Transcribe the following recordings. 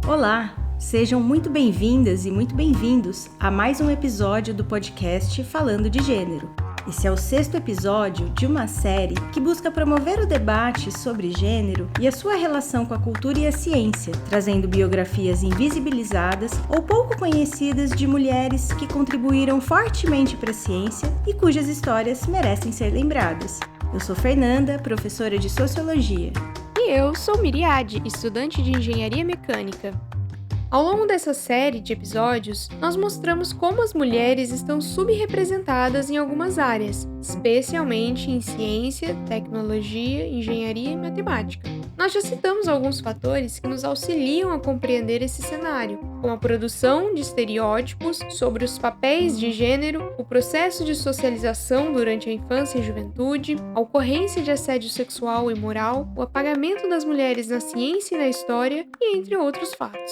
Olá, sejam muito bem-vindas e muito bem-vindos a mais um episódio do podcast Falando de Gênero. Esse é o 6º episódio de uma série que busca promover o debate sobre gênero e a sua relação com a cultura e a ciência, trazendo biografias invisibilizadas ou pouco conhecidas de mulheres que contribuíram fortemente para a ciência e cujas histórias merecem ser lembradas. Eu sou Fernanda, professora de Sociologia. E eu sou Miriade, estudante de Engenharia Mecânica. Ao longo dessa série de episódios, nós mostramos como as mulheres estão subrepresentadas em algumas áreas, especialmente em ciência, tecnologia, engenharia e matemática. Nós já citamos alguns fatores que nos auxiliam a compreender esse cenário, como a produção de estereótipos sobre os papéis de gênero, o processo de socialização durante a infância e juventude, a ocorrência de assédio sexual e moral, o apagamento das mulheres na ciência e na história, e entre outros fatos.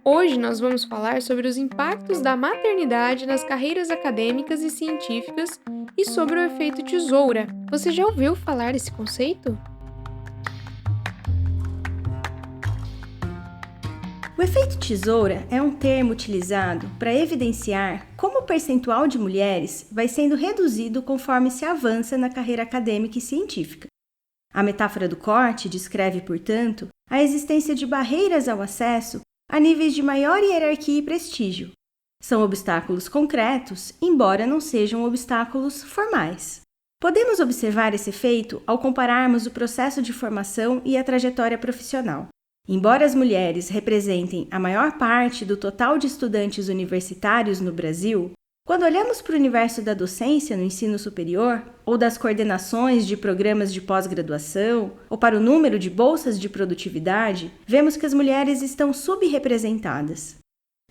Hoje nós vamos falar sobre os impactos da maternidade nas carreiras acadêmicas e científicas e sobre o efeito tesoura. Você já ouviu falar desse conceito? O efeito tesoura é um termo utilizado para evidenciar como o percentual de mulheres vai sendo reduzido conforme se avança na carreira acadêmica e científica. A metáfora do corte descreve, portanto, a existência de barreiras ao acesso a níveis de maior hierarquia e prestígio. São obstáculos concretos, embora não sejam obstáculos formais. Podemos observar esse efeito ao compararmos o processo de formação e a trajetória profissional. Embora as mulheres representem a maior parte do total de estudantes universitários no Brasil, quando olhamos para o universo da docência no ensino superior, ou das coordenações de programas de pós-graduação, ou para o número de bolsas de produtividade, vemos que as mulheres estão subrepresentadas.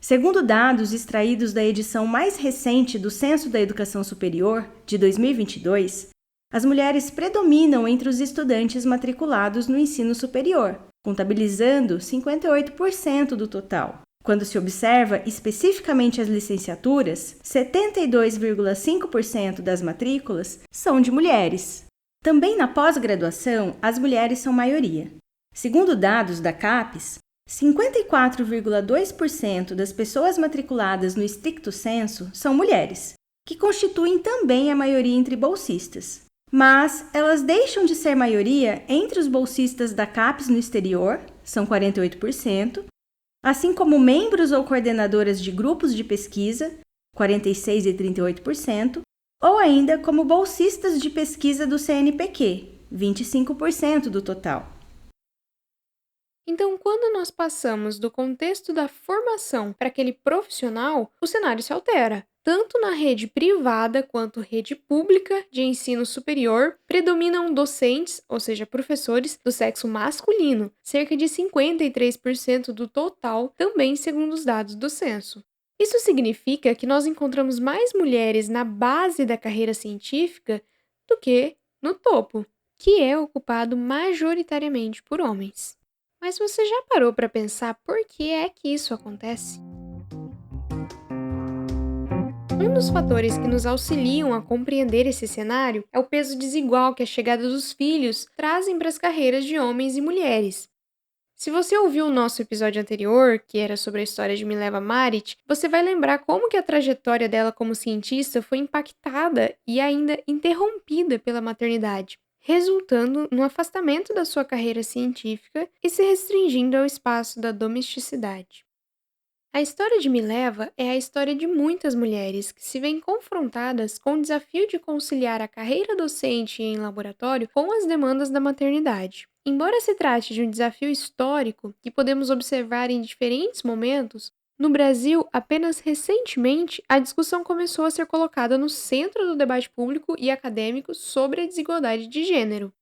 Segundo dados extraídos da edição mais recente do Censo da Educação Superior, de 2022, as mulheres predominam entre os estudantes matriculados no ensino superior, contabilizando 58% do total. Quando se observa especificamente as licenciaturas, 72,5% das matrículas são de mulheres. Também na pós-graduação, as mulheres são maioria. Segundo dados da CAPES, 54,2% das pessoas matriculadas no estricto sensu são mulheres, que constituem também a maioria entre bolsistas. Mas elas deixam de ser maioria entre os bolsistas da CAPES no exterior, são 48%, assim como membros ou coordenadoras de grupos de pesquisa, 46% e 38%, ou ainda como bolsistas de pesquisa do CNPq, 25% do total. Então, quando nós passamos do contexto da formação para aquele profissional, o cenário se altera. Tanto na rede privada quanto rede pública de ensino superior, predominam docentes, ou seja, professores, do sexo masculino, cerca de 53% do total, também segundo os dados do censo. Isso significa que nós encontramos mais mulheres na base da carreira científica do que no topo, que é ocupado majoritariamente por homens. Mas você já parou para pensar por que é que isso acontece? Um dos fatores que nos auxiliam a compreender esse cenário é o peso desigual que a chegada dos filhos trazem para as carreiras de homens e mulheres. Se você ouviu o nosso episódio anterior, que era sobre a história de Mileva Maric, você vai lembrar como que a trajetória dela como cientista foi impactada e ainda interrompida pela maternidade, resultando no afastamento da sua carreira científica e se restringindo ao espaço da domesticidade. A história de Mileva é a história de muitas mulheres que se veem confrontadas com o desafio de conciliar a carreira docente em laboratório com as demandas da maternidade. Embora se trate de um desafio histórico que podemos observar em diferentes momentos, no Brasil, apenas recentemente, a discussão começou a ser colocada no centro do debate público e acadêmico sobre a desigualdade de gênero.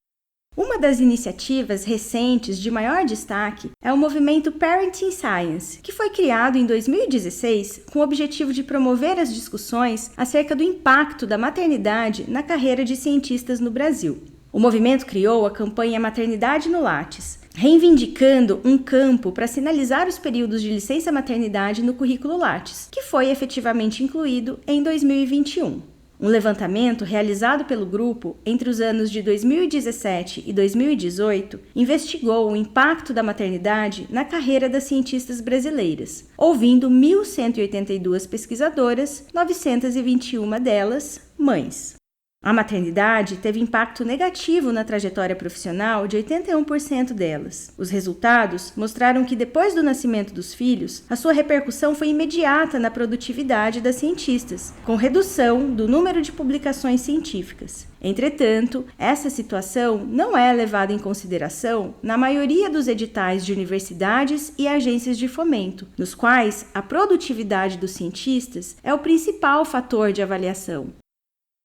Uma das iniciativas recentes de maior destaque é o movimento Parenting Science, que foi criado em 2016 com o objetivo de promover as discussões acerca do impacto da maternidade na carreira de cientistas no Brasil. O movimento criou a campanha Maternidade no Lattes, reivindicando um campo para sinalizar os períodos de licença-maternidade no currículo Lattes, que foi efetivamente incluído em 2021. Um levantamento realizado pelo grupo entre os anos de 2017 e 2018 investigou o impacto da maternidade na carreira das cientistas brasileiras, ouvindo 1.182 pesquisadoras, 921 delas mães. A maternidade teve impacto negativo na trajetória profissional de 81% delas. Os resultados mostraram que depois do nascimento dos filhos, a sua repercussão foi imediata na produtividade das cientistas, com redução do número de publicações científicas. Entretanto, essa situação não é levada em consideração na maioria dos editais de universidades e agências de fomento, nos quais a produtividade dos cientistas é o principal fator de avaliação.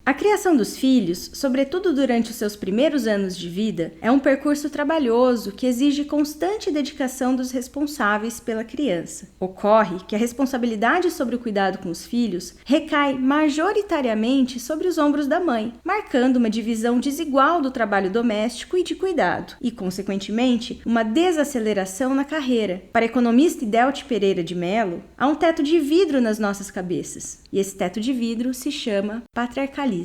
A criação dos filhos, sobretudo durante os seus primeiros anos de vida, é um percurso trabalhoso que exige constante dedicação dos responsáveis pela criança. Ocorre que a responsabilidade sobre o cuidado com os filhos recai majoritariamente sobre os ombros da mãe, marcando uma divisão desigual do trabalho doméstico e de cuidado, e, consequentemente, uma desaceleração na carreira. Para a economista Idélte Pereira de Mello, há um teto de vidro nas nossas cabeças, e esse teto de vidro se chama patriarcalismo.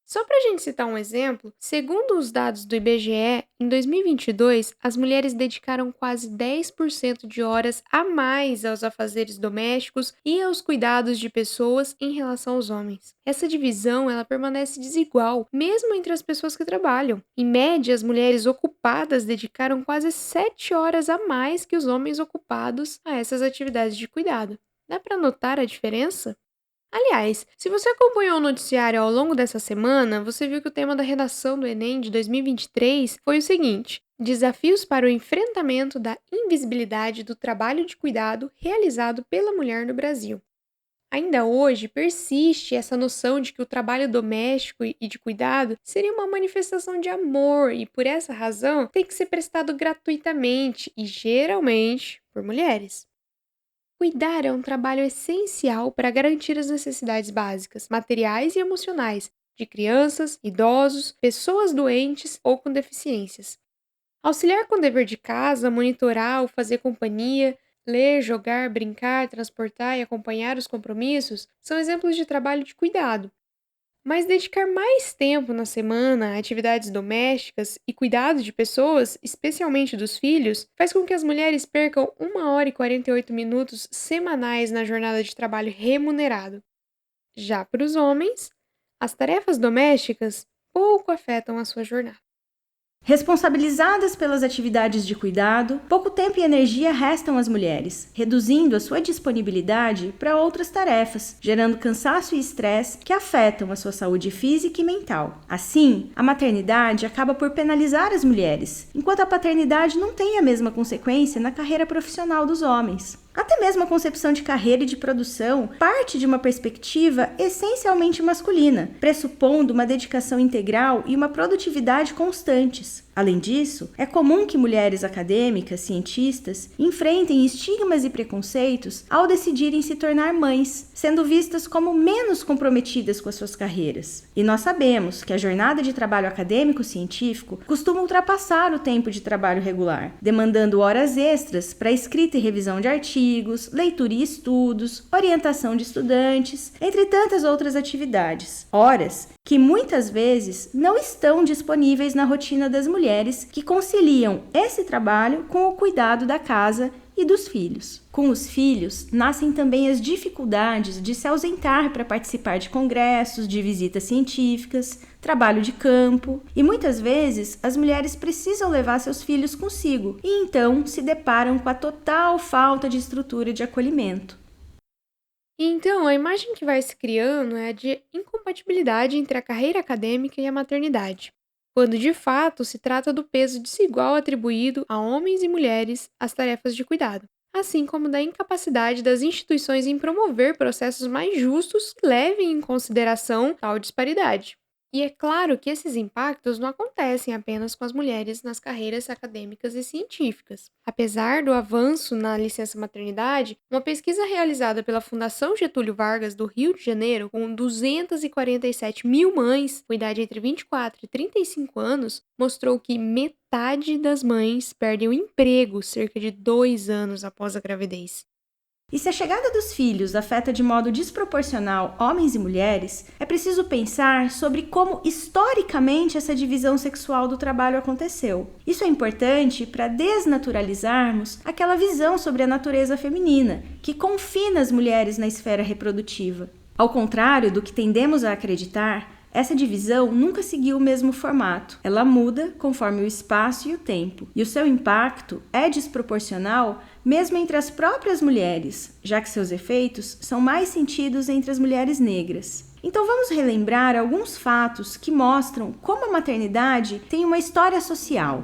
Só para a gente citar um exemplo, segundo os dados do IBGE, em 2022, as mulheres dedicaram quase 10% de horas a mais aos afazeres domésticos e aos cuidados de pessoas em relação aos homens. Essa divisão ela permanece desigual, mesmo entre as pessoas que trabalham. Em média, as mulheres ocupadas dedicaram quase 7 horas a mais que os homens ocupados a essas atividades de cuidado. Dá para notar a diferença? Aliás, se você acompanhou o noticiário ao longo dessa semana, você viu que o tema da redação do Enem de 2023 foi o seguinte: desafios para o enfrentamento da invisibilidade do trabalho de cuidado realizado pela mulher no Brasil. Ainda hoje persiste essa noção de que o trabalho doméstico e de cuidado seria uma manifestação de amor e, por essa razão, tem que ser prestado gratuitamente e, geralmente, por mulheres. Cuidar é um trabalho essencial para garantir as necessidades básicas, materiais e emocionais, de crianças, idosos, pessoas doentes ou com deficiências. Auxiliar com o dever de casa, monitorar ou fazer companhia, ler, jogar, brincar, transportar e acompanhar os compromissos são exemplos de trabalho de cuidado. Mas dedicar mais tempo na semana a atividades domésticas e cuidado de pessoas, especialmente dos filhos, faz com que as mulheres percam 1 hora e 48 minutos semanais na jornada de trabalho remunerado. Já para os homens, as tarefas domésticas pouco afetam a sua jornada. Responsabilizadas pelas atividades de cuidado, pouco tempo e energia restam às mulheres, reduzindo a sua disponibilidade para outras tarefas, gerando cansaço e estresse que afetam a sua saúde física e mental. Assim, a maternidade acaba por penalizar as mulheres, enquanto a paternidade não tem a mesma consequência na carreira profissional dos homens. Até mesmo a concepção de carreira e de produção parte de uma perspectiva essencialmente masculina, pressupondo uma dedicação integral e uma produtividade constantes. Além disso, é comum que mulheres acadêmicas, cientistas, enfrentem estigmas e preconceitos ao decidirem se tornar mães, sendo vistas como menos comprometidas com as suas carreiras. E nós sabemos que a jornada de trabalho acadêmico-científico costuma ultrapassar o tempo de trabalho regular, demandando horas extras para escrita e revisão de artigos, leitura e estudos, orientação de estudantes, entre tantas outras atividades. Horas que muitas vezes não estão disponíveis na rotina das mulheres que conciliam esse trabalho com o cuidado da casa e dos filhos. Com os filhos, nascem também as dificuldades de se ausentar para participar de congressos, de visitas científicas, trabalho de campo, e muitas vezes as mulheres precisam levar seus filhos consigo e então se deparam com a total falta de estrutura de acolhimento. Então, a imagem que vai se criando é a de incompatibilidade entre a carreira acadêmica e a maternidade, quando de fato se trata do peso desigual atribuído a homens e mulheres às tarefas de cuidado, assim como da incapacidade das instituições em promover processos mais justos que levem em consideração tal disparidade. E é claro que esses impactos não acontecem apenas com as mulheres nas carreiras acadêmicas e científicas. Apesar do avanço na licença maternidade, uma pesquisa realizada pela Fundação Getúlio Vargas do Rio de Janeiro, com 247 mil mães com idade entre 24 e 35 anos, mostrou que metade das mães perdem o emprego cerca de 2 anos após a gravidez. E se a chegada dos filhos afeta de modo desproporcional homens e mulheres, é preciso pensar sobre como historicamente essa divisão sexual do trabalho aconteceu. Isso é importante para desnaturalizarmos aquela visão sobre a natureza feminina, que confina as mulheres na esfera reprodutiva. Ao contrário do que tendemos a acreditar, essa divisão nunca seguiu o mesmo formato. Ela muda conforme o espaço e o tempo, e o seu impacto é desproporcional mesmo entre as próprias mulheres, já que seus efeitos são mais sentidos entre as mulheres negras. Então vamos relembrar alguns fatos que mostram como a maternidade tem uma história social.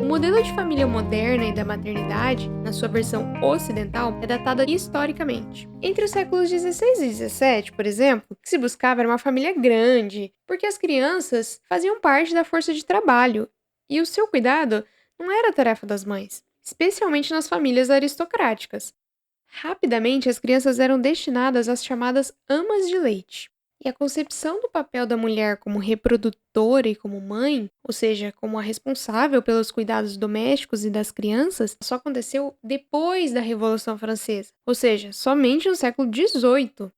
O modelo de família moderna e da maternidade, na sua versão ocidental, é datada historicamente. Entre os séculos XVI e XVII, por exemplo, o que se buscava era uma família grande, porque as crianças faziam parte da força de trabalho, e o seu cuidado não era tarefa das mães, especialmente nas famílias aristocráticas. Rapidamente, as crianças eram destinadas às chamadas amas de leite. E a concepção do papel da mulher como reprodutora e como mãe, ou seja, como a responsável pelos cuidados domésticos e das crianças, só aconteceu depois da Revolução Francesa, ou seja, somente no século XVIII.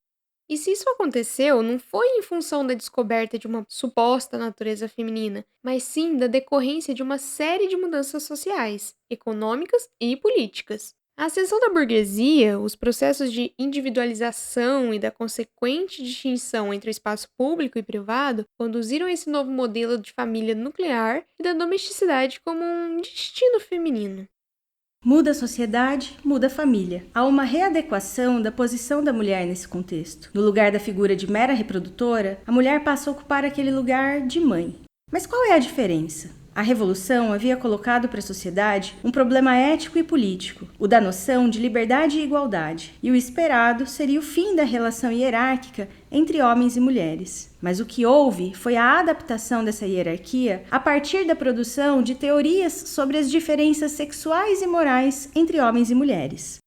E se isso aconteceu, não foi em função da descoberta de uma suposta natureza feminina, mas sim da decorrência de uma série de mudanças sociais, econômicas e políticas. A ascensão da burguesia, os processos de individualização e da consequente distinção entre o espaço público e privado conduziram a esse novo modelo de família nuclear e da domesticidade como um destino feminino. Muda a sociedade, muda a família. Há uma readequação da posição da mulher nesse contexto. No lugar da figura de mera reprodutora, a mulher passa a ocupar aquele lugar de mãe. Mas qual é a diferença? A Revolução havia colocado para a sociedade um problema ético e político, o da noção de liberdade e igualdade, e o esperado seria o fim da relação hierárquica entre homens e mulheres. Mas o que houve foi a adaptação dessa hierarquia a partir da produção de teorias sobre as diferenças sexuais e morais entre homens e mulheres.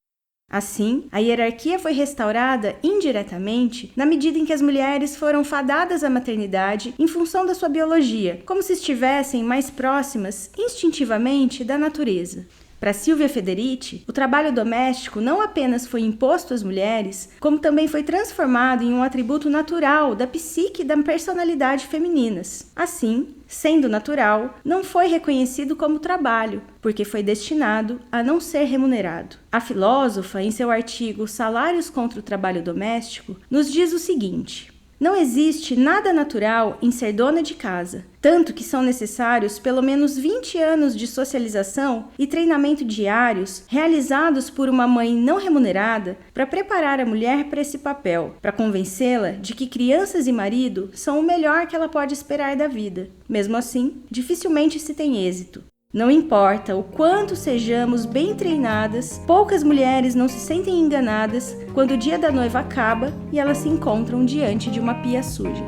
Assim, a hierarquia foi restaurada indiretamente na medida em que as mulheres foram fadadas à maternidade em função da sua biologia, como se estivessem mais próximas, instintivamente, da natureza. Para Silvia Federici, o trabalho doméstico não apenas foi imposto às mulheres, como também foi transformado em um atributo natural da psique e da personalidade femininas. Assim, sendo natural, não foi reconhecido como trabalho, porque foi destinado a não ser remunerado. A filósofa, em seu artigo Salários contra o Trabalho Doméstico, nos diz o seguinte: não existe nada natural em ser dona de casa, tanto que são necessários pelo menos 20 anos de socialização e treinamento diários realizados por uma mãe não remunerada para preparar a mulher para esse papel, para convencê-la de que crianças e marido são o melhor que ela pode esperar da vida. Mesmo assim, dificilmente se tem êxito. Não importa o quanto sejamos bem treinadas, poucas mulheres não se sentem enganadas quando o dia da noiva acaba e elas se encontram diante de uma pia suja.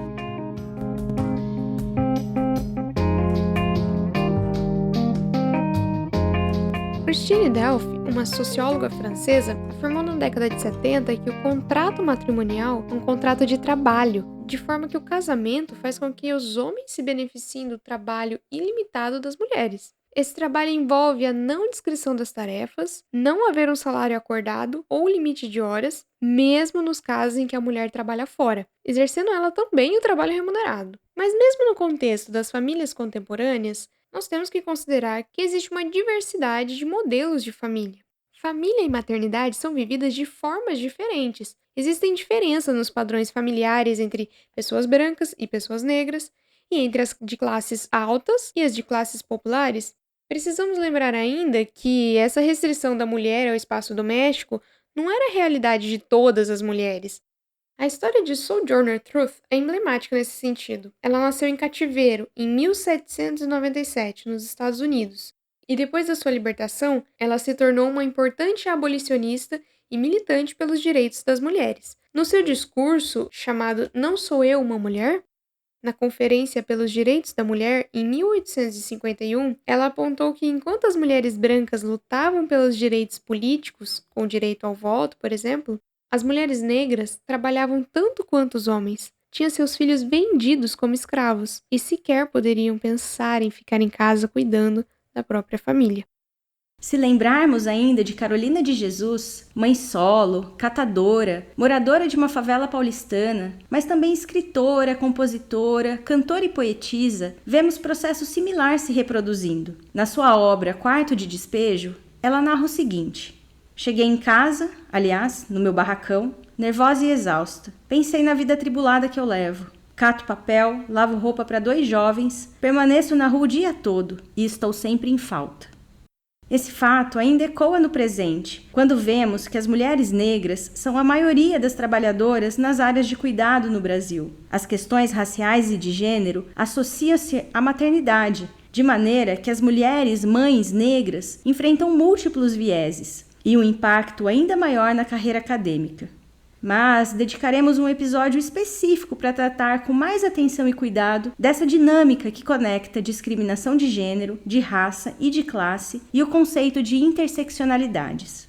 Christine Delphi, uma socióloga francesa, afirmou na década de 70 que o contrato matrimonial é um contrato de trabalho, de forma que o casamento faz com que os homens se beneficiem do trabalho ilimitado das mulheres. Esse trabalho envolve a não descrição das tarefas, não haver um salário acordado ou limite de horas, mesmo nos casos em que a mulher trabalha fora, exercendo ela também o trabalho remunerado. Mas mesmo no contexto das famílias contemporâneas, nós temos que considerar que existe uma diversidade de modelos de família. Família e maternidade são vividas de formas diferentes. Existem diferenças nos padrões familiares entre pessoas brancas e pessoas negras, e entre as de classes altas e as de classes populares. Precisamos lembrar ainda que essa restrição da mulher ao espaço doméstico não era a realidade de todas as mulheres. A história de Sojourner Truth é emblemática nesse sentido. Ela nasceu em cativeiro em 1797, nos Estados Unidos, e depois da sua libertação, ela se tornou uma importante abolicionista e militante pelos direitos das mulheres. No seu discurso, chamado Não Sou Eu uma Mulher?, na Conferência pelos Direitos da Mulher, em 1851, ela apontou que enquanto as mulheres brancas lutavam pelos direitos políticos, com direito ao voto, por exemplo, as mulheres negras trabalhavam tanto quanto os homens, tinham seus filhos vendidos como escravos e sequer poderiam pensar em ficar em casa cuidando da própria família. Se lembrarmos ainda de Carolina de Jesus, mãe solo, catadora, moradora de uma favela paulistana, mas também escritora, compositora, cantora e poetisa, vemos processo similar se reproduzindo. Na sua obra Quarto de Despejo, ela narra o seguinte: cheguei em casa, aliás, no meu barracão, nervosa e exausta. Pensei na vida atribulada que eu levo. Cato papel, lavo roupa para 2 jovens, permaneço na rua o dia todo e estou sempre em falta. Esse fato ainda ecoa no presente, quando vemos que as mulheres negras são a maioria das trabalhadoras nas áreas de cuidado no Brasil. As questões raciais e de gênero associam-se à maternidade, de maneira que as mulheres mães negras enfrentam múltiplos vieses e um impacto ainda maior na carreira acadêmica. Mas dedicaremos um episódio específico para tratar com mais atenção e cuidado dessa dinâmica que conecta discriminação de gênero, de raça e de classe e o conceito de interseccionalidades.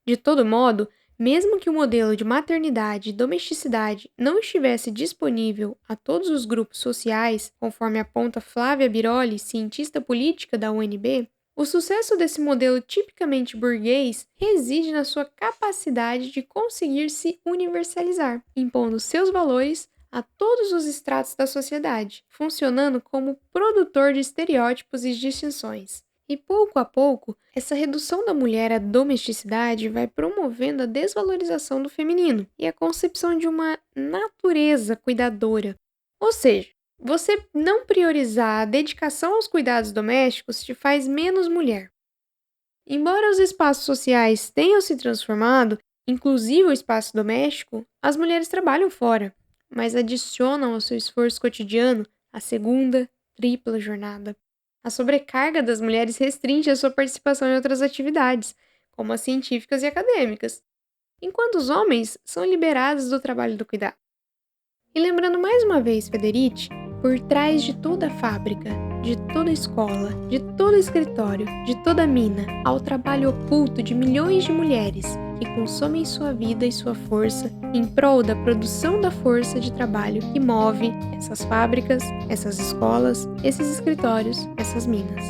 De todo modo, mesmo que o modelo de maternidade e domesticidade não estivesse disponível a todos os grupos sociais, conforme aponta Flávia Biroli, cientista política da UNB, o sucesso desse modelo tipicamente burguês reside na sua capacidade de conseguir se universalizar, impondo seus valores a todos os estratos da sociedade, funcionando como produtor de estereótipos e distinções. E pouco a pouco, essa redução da mulher à domesticidade vai promovendo a desvalorização do feminino e a concepção de uma natureza cuidadora. Ou seja, você não priorizar a dedicação aos cuidados domésticos te faz menos mulher. Embora os espaços sociais tenham se transformado, inclusive o espaço doméstico, as mulheres trabalham fora, mas adicionam ao seu esforço cotidiano a segunda, tripla jornada. A sobrecarga das mulheres restringe a sua participação em outras atividades, como as científicas e acadêmicas, enquanto os homens são liberados do trabalho do cuidado. E lembrando mais uma vez Federici, por trás de toda fábrica, de toda escola, de todo escritório, de toda mina, há o trabalho oculto de milhões de mulheres que consomem sua vida e sua força em prol da produção da força de trabalho que move essas fábricas, essas escolas, esses escritórios, essas minas.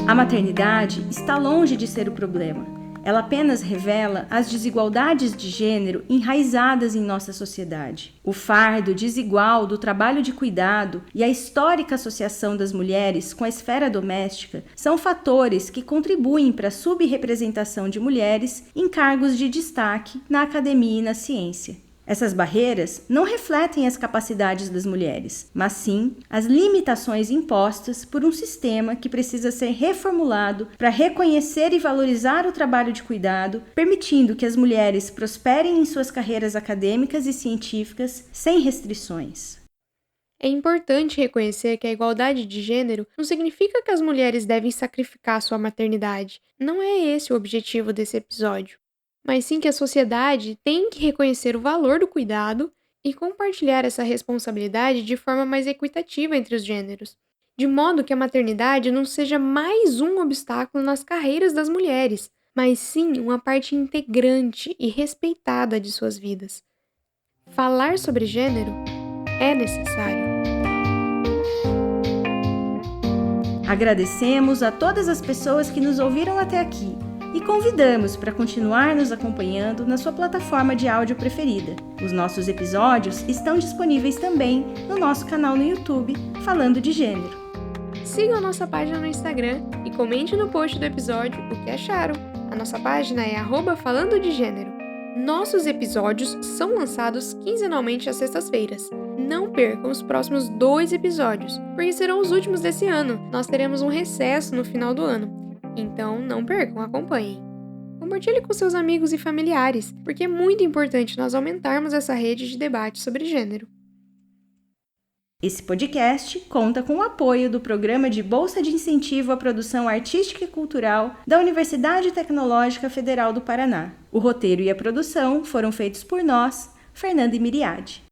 A maternidade está longe de ser o problema. Ela apenas revela as desigualdades de gênero enraizadas em nossa sociedade. O fardo desigual do trabalho de cuidado e a histórica associação das mulheres com a esfera doméstica são fatores que contribuem para a subrepresentação de mulheres em cargos de destaque na academia e na ciência. Essas barreiras não refletem as capacidades das mulheres, mas sim as limitações impostas por um sistema que precisa ser reformulado para reconhecer e valorizar o trabalho de cuidado, permitindo que as mulheres prosperem em suas carreiras acadêmicas e científicas sem restrições. É importante reconhecer que a igualdade de gênero não significa que as mulheres devem sacrificar sua maternidade. Não é esse o objetivo desse episódio. Mas sim que a sociedade tem que reconhecer o valor do cuidado e compartilhar essa responsabilidade de forma mais equitativa entre os gêneros, de modo que a maternidade não seja mais um obstáculo nas carreiras das mulheres, mas sim uma parte integrante e respeitada de suas vidas. Falar sobre gênero é necessário. Agradecemos a todas as pessoas que nos ouviram até aqui. E convidamos para continuar nos acompanhando na sua plataforma de áudio preferida. Os nossos episódios estão disponíveis também no nosso canal no YouTube, Falando de Gênero. Sigam a nossa página no Instagram e comente no post do episódio o que acharam. A nossa página é @falando de gênero. Nossos episódios são lançados quinzenalmente às sextas-feiras. Não percam os próximos 2 episódios, porque serão os últimos desse ano. Nós teremos um recesso no final do ano. Então, não percam, acompanhem. Compartilhe com seus amigos e familiares, porque é muito importante nós aumentarmos essa rede de debate sobre gênero. Esse podcast conta com o apoio do Programa de Bolsa de Incentivo à Produção Artística e Cultural da Universidade Tecnológica Federal do Paraná. O roteiro e a produção foram feitos por nós, Fernanda e Miriade.